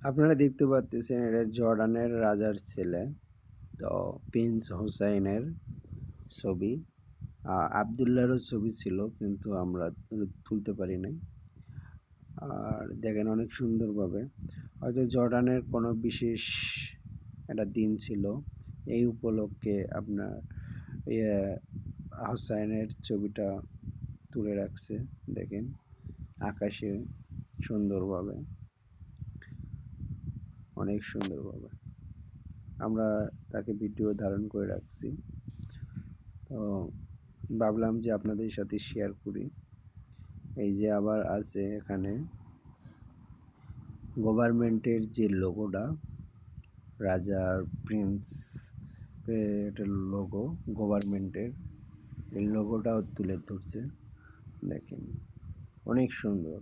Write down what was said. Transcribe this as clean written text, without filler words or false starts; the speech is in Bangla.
আপনারা দেখতে পাচ্ছেন এটা জর্ডানের রাজার ছেলে। তো প্রিন্স হোসাইনের ছবি। আবদুল্লাহরও ছবি ছিল, কিন্তু আমরা তুলতে পারি নাই। আর দেখেন অনেক সুন্দরভাবে, হয়তো জর্ডানের কোনো বিশেষ একটা দিন ছিল, এই উপলক্ষে আপনার ইয়ে হোসাইনের ছবিটা তুলে রাখছে। দেখেন আকাশে সুন্দরভাবে, অনেক সুন্দরভাবে আমরা তাকে ভিডিও ধারণ করে রাখছি। তো ভাবলাম যে আপনাদের সাথে শেয়ার করি। এই যে আবার আছে এখানে গভর্নমেন্টের যে লোগোটা, রাজার প্রিন্স এটার লোগো গভর্নমেন্টের, এই লোগোটাও তুলে ধরছে। দেখেন অনেক সুন্দর।